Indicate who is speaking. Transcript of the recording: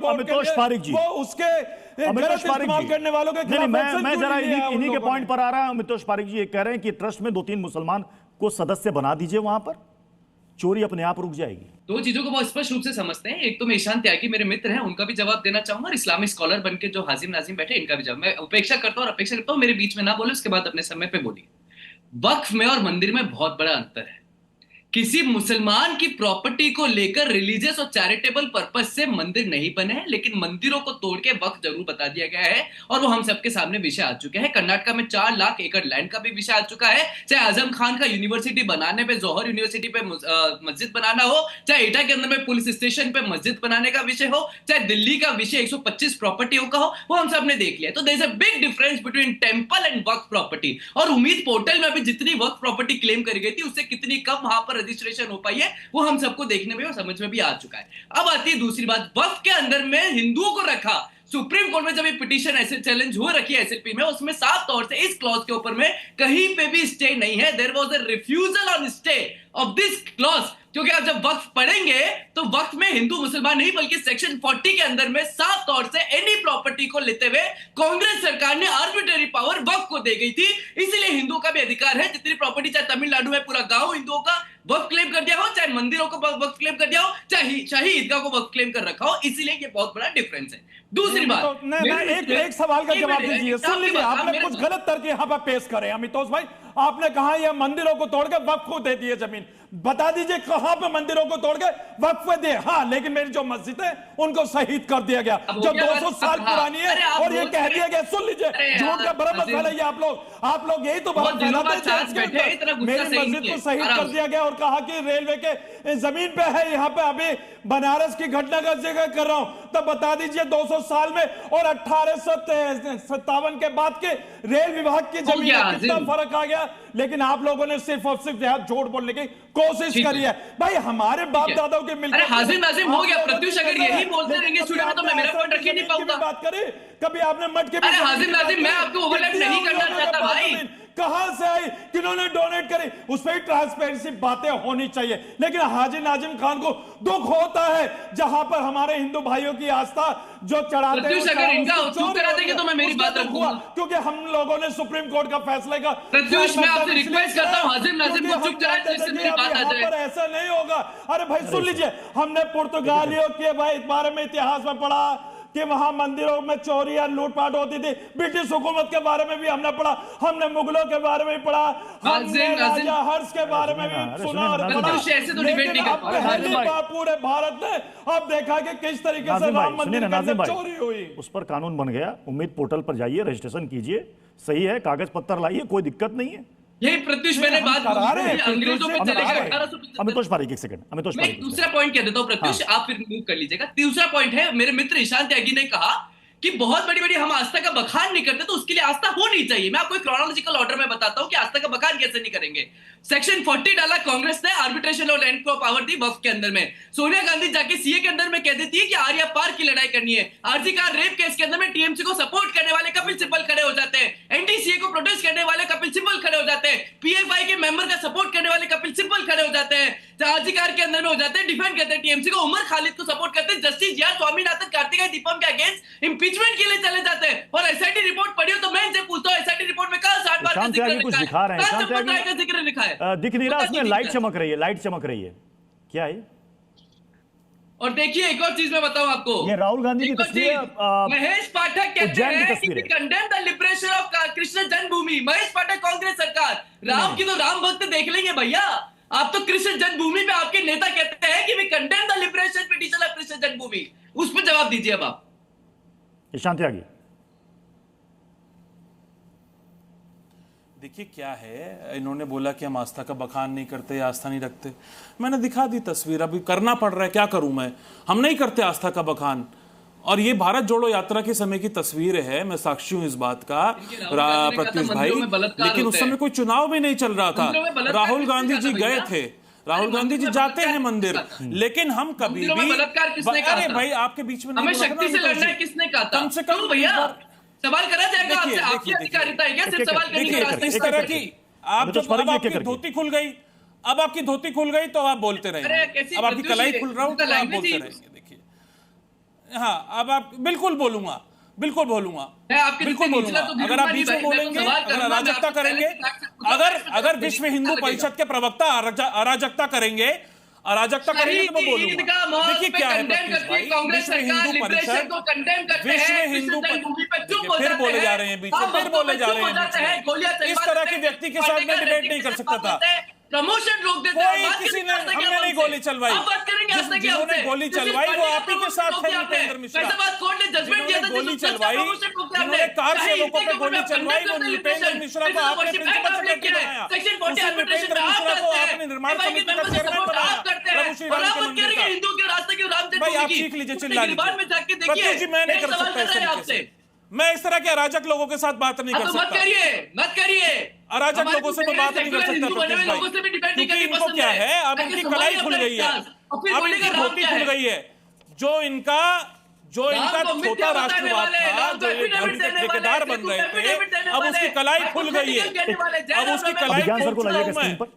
Speaker 1: अमितोष पारिक जी,
Speaker 2: वो उसके
Speaker 1: अमितोष पारिक जी
Speaker 2: करने वालों के
Speaker 1: नहीं, मैं जरा इन्हीं के पॉइंट पर आ रहा हूं। अमितोष पारिक जी ये कह रहे हैं कि ट्रस्ट में 2-3 मुसलमान को सदस्य बना दीजिए, वहां पर चोरी अपने आप रुक जाएगी।
Speaker 3: दो चीजों को बहुत स्पष्ट रूप से समझते हैं। एक तो मैं ईशान त्यागी मेरे मित्र हैं, उनका भी जवाब देना चाहूंगा, और इस्लामिक स्कॉलर बनके जो हाजिम नाजिम बैठे इनका भी जवाब। मैं अपेक्षा करता हूं मेरे बीच में ना बोले, उसके बाद अपने समय पे बोलिए। वक्फ में और मंदिर में बहुत बड़ा अंतर है। किसी मुसलमान की प्रॉपर्टी को लेकर रिलीजियस और चैरिटेबल पर्पस से मंदिर नहीं बने हैं, लेकिन मंदिरों को तोड़ के वक्फ जरूर बता दिया गया है, और वो हम सबके सामने विषय आ चुके हैं। कर्नाटक में 4 लाख एकड़ लैंड का भी विषय आ चुका है। चाहे आजम खान का यूनिवर्सिटी बनाने पे, जौहर यूनिवर्सिटी पे मस्जिद बनाना हो, चाहे एटा के अंदर में पुलिस स्टेशन पे मस्जिद बनाने का विषय हो, चाहे दिल्ली का विषय 125 प्रॉपर्टियों का हो, वो हम सब ने देख लिया। तो there is a big difference between temple and waqf property. और उम्मीद पोर्टल में अभी जितनी वक्फ प्रॉपर्टी क्लेम करी गई थी, उससे कितनी कम वहां पर रजिस्ट्रेशन हो पाई है, वो हम सबको देखने में और समझ में भी आ चुका है। अब आती है दूसरी बात, वक्फ के अंदर में हिंदुओं को रखा। सुप्रीम कोर्ट में जब ये पिटीशन ऐसे चैलेंज हो रखी है एसएलपी में, उसमें साफ तौर से इस क्लॉज के ऊपर में कहीं पे भी स्टे नहीं है। There was a refusal on stay of this clause, क्योंकि आप जब वक्फ पढ़ेंगे तो वक्फ में हिंदू मुसलमान नहीं बल्कि सेक्शन 40 के अंदर में साफ तौर से एनी प्रॉपर्टी को लेते हुए कांग्रेस सरकार ने आर्बिट्रेरी पावर वक्फ को दे गई थी। इसीलिए हिंदुओं का भी अधिकार है, जितनी प्रॉपर्टी, चाहे तमिलनाडु में पूरा गांव हिंदुओं का वक्फ क्लेम कर दिया हो, चाहे मंदिरों को वक्फ क्लेम कर दिया हो, चाहे शाही ईदगाह को वक्फ क्लेम कर रखा हो। इसीलिए ये बहुत बड़ा डिफरेंस है। दूसरी बात,
Speaker 2: एक सवाल का जवाब दीजिए। सुन लीजिए, आपने कुछ गलत तर्क यहां पर पेश करे अमितोष भाई। आपने कहा ये मंदिरों को तोड़ के वक्फ को दे दिए जमीन। बता दीजिए कहां पे मंदिरों को तोड़ के वक्फ पे दिए? हाँ, लेकिन मेरी जो मस्जिद है उनको शहीद कर दिया गया, जो 200 साल पुरानी है, और ये कह दिया गया, सुन लीजिए, झूठ का बड़ा मसला है ये। आप लोग यही तो बात फैलाते हैं। मेरी मस्जिद को शहीद कर दिया गया और कहा कि रेलवे के जमीन पे है। यहाँ पे अभी बनारस की घटना का जिक्र कर रहा हूं, तो बता दीजिए 200 साल में और 1857 के बाद के रेल विभाग की जमीन में कितना फर्क आ गया। लेकिन आप लोगों ने सिर्फ और सिर्फ यहाँ झूठ बोलने की कोशिश करी है। भाई हमारे बाप दादाओं के मिलकर
Speaker 3: हाजिम नाजिम हो गया। प्रत्युष अगर यही बोलते रहेंगे स्टूडियो में तो मैं मेरा पॉइंट रख ही नहीं पाऊंगा।
Speaker 2: बात करी कभी आपने मठ के?
Speaker 3: अरे हाजिम नाजिम, मैं आपको ओवरलैप नहीं करना चाहता भाई।
Speaker 2: कहां से आई, किन्होंने डोनेट करी, उस पर ट्रांसपेरेंसी बातें होनी चाहिए। लेकिन हाजी नाजिम खान को दुख होता है जहां पर हमारे हिंदू भाइयों की आस्था जो चढ़ाते हैं,
Speaker 3: अगर इनका चुप करा देंगे तो मैं मेरी बात रखूंगा,
Speaker 2: क्योंकि हम लोगों ने सुप्रीम कोर्ट का फैसले का
Speaker 3: प्रत्युष मैं आपसे रिक्वेस्ट करता हूं हाजिम नाजिम को चुप कराएं जिससे मेरी बात आ जाए।
Speaker 2: पर ऐसा नहीं होगा। अरे भाई सुन लीजिए, हमने पुर्तगालियों के भाई बारे में इतिहास में पढ़ा कि वहां मंदिरों में चोरी या लूटपाट होती थी। ब्रिटिश हुकूमत के बारे में भी हमने पढ़ा, हमने मुगलों के बारे में भी पढ़ा, हमने राजा हर्ष के बारे में भी सुना और पढ़ा। पूरे भारत ने अब देखा कि किस तरीके से राम मंदिर में चोरी हुई।
Speaker 1: उस पर कानून बन गया। उम्मीद पोर्टल पर जाइए, रजिस्ट्रेशन कीजिए, सही है, कागज पत्तर लाइए, कोई दिक्कत नहीं है।
Speaker 3: यही प्रत्युष मैंने बात अंग्रेजों पे चले गए 1800।
Speaker 1: अमितोष पारिक, एक सेकंड, अमितोष पारिक,
Speaker 3: दूसरा पॉइंट कह देता हूं प्रत्युष, आप फिर मूव कर लीजिएगा। दूसरा पॉइंट है, मेरे मित्र ईशान त्यागी ने कहा कि बहुत बड़ी बड़ी हम आस्था का बखान नहीं करते, तो उसके लिए आस्था होनी चाहिए। मैं आपको एक क्रोनोलॉजिकल ऑर्डर में बताता हूं कि आस्था का बखान कैसे नहीं करेंगे। सेक्शन 40 डाला कांग्रेस ने, आर्बिट्रेशन और लैंड को पावर दी वक्फ के अंदर में। सोनिया गांधी जाके सीए के अंदर में कह देती है कि आर्या पार की लड़ाई करनी है। आरजी कार रेप केस के अंदर में टीएमसी को सपोर्ट करने वाले कपिल सिब्बल खड़े हो जाते हैं। एनटीसीए को प्रोटेस्ट करने वाले कपिल सिब्बल खड़े हो जाते हैं। पीएफआई के मेंबर का सपोर्ट करने वाले कपिल सिब्बल खड़े हो जाते हैं। आरजी कार के अंदर में हो जाते हैं, डिफेंड करते हैं टीएमसी को। उमर खालिद को सपोर्ट करते हैं। Justice G R Swaminathan Karthikeya Deepam के अगेंस्ट इंपीचमेंट के लिए चले जाते हैं। और एसआईटी रिपोर्ट पढ़ी हो तो मैं इनसे पूछता हूं, एसआईटी रिपोर्ट में कहां 60 बार का जिक्र लिखा है?
Speaker 1: दिख नहीं रहा उसमें, लाइट चमक रही है, लाइट चमक रही है, क्या है?
Speaker 3: और देखिए एक और चीज मैं बताऊं आपको,
Speaker 1: ये राहुल गांधी की तस्वीर,
Speaker 3: महेश पाठक कहते हैं कि condemn the liberation of Krishna जन्मभूमि। महेश पाठक कांग्रेस सरकार, राम की तो राम भक्त देख लेंगे भैया, आप तो कृष्ण जन्मभूमि पे आपके नेता कहते हैं कि we condemn the liberation petition of Krishna Janmabhoomi. उस पर जवाब दीजिए अब आप।
Speaker 1: ईशान त्यागी,
Speaker 4: देखिए क्या है, इन्होंने बोला कि हम आस्था का बखान नहीं करते, आस्था नहीं रखते। मैंने दिखा दी तस्वीर, अभी करना पड़ रहा है, क्या करूं मैं। हम नहीं करते आस्था का बखान। और ये भारत जोड़ो यात्रा के समय की तस्वीर है, मैं साक्षी हूं इस बात का प्रत्युष भाई। लेकिन उस समय कोई चुनाव भी नहीं चल रहा था, राहुल गांधी जी गए थे, राहुल गांधी जी जाते हैं मंदिर, लेकिन हम कभी भी, अरे भाई आपके बीच में
Speaker 3: हमें शक्ति से लड़ना है किसने कहा था? कम से कम भैया सवाल करा जाएगा आपसे, आपकी अधिकारिता है क्या सिर्फ सवाल करने की?
Speaker 4: इस तरह की आप जब आपकी धोती खुल गई, अब आपकी धोती खुल गई तो आप बोलते रहेंगे, अब आपकी कलाई खुल रहा हूं तो आप बोलते रहेंगे। देखिए हाँ, अब आप बिल्कुल बोलूंगा, बिल्कुल बोलूंगा,
Speaker 3: मैं आपके
Speaker 4: बिल्कुल
Speaker 3: जितने
Speaker 4: बोलूंगा।
Speaker 3: निचला तो
Speaker 4: अगर आप
Speaker 3: गिरूंगा
Speaker 4: बीच
Speaker 3: नहीं
Speaker 4: में
Speaker 3: भाई, मैं तो
Speaker 4: बोलेंगे,
Speaker 3: सवाल
Speaker 4: अगर
Speaker 3: करूंगा, मैं
Speaker 4: अराजकता
Speaker 3: आपसे
Speaker 4: करेंगे,
Speaker 3: पहले
Speaker 4: अगर विश्व हिंदू परिषद के प्रवक्ता अराजकता करेंगे तो मैं बोलूंगा। देखिए क्या है प्रत्युष भाई, विश्व हिंदू परिषद, विश्व हिंदू फिर बोले जा रहे हैं बीच में, फिर बोले जा रहे हैं बीच में। इस तरह के व्यक्ति के साथ मैं डिबेट नहीं कर सकता था।
Speaker 3: प्रमोशन रोक देते
Speaker 4: कोई किसी ने, हमने नहीं गोली चलवाई, जिन्होंने गोली चलवाई वो आप ही के साथ थे, भूपेंद्र मिश्रा। जिन्होंने गोली चलवाई, जिन्होंने कार सेवकों पे गोली चलवाई, वो भूपेंद्र मिश्रा को आपने प्रिंसिपल सेक्रेटरी बनाया, उसी भूपेंद्र मिश्रा को आपने निर्माण समिति का चेयरमैन बनाया, प्रभु श्री राम के मंदिर का। भाई आप सीख लीजिए, चिल्ला लीजिए। प्रत्युष जी मैं नहीं कर सकता इस तरीके से, मैं इस तरह के अराजक लोगों के साथ बात नहीं कर सकता।
Speaker 3: मत करिए
Speaker 4: अराजक लोगों से मैं बात नहीं कर सकता प्रत्युष भाई, क्योंकि इनको क्या है, अब इनकी कलाई खुल गई है, अब इनकी धोती खुल गई है। जो इनका छोटा राष्ट्रवाद था, जो ये धर्म के ठेकेदार बन रहे थे, अब उसकी कलाई खुल गई है, अब उसकी कलाई
Speaker 1: अभिज्ञान सर
Speaker 4: खोल
Speaker 1: को
Speaker 4: चुका
Speaker 1: लाइएगा
Speaker 4: हूं
Speaker 1: स्क्रीन
Speaker 4: मैं।
Speaker 1: पर।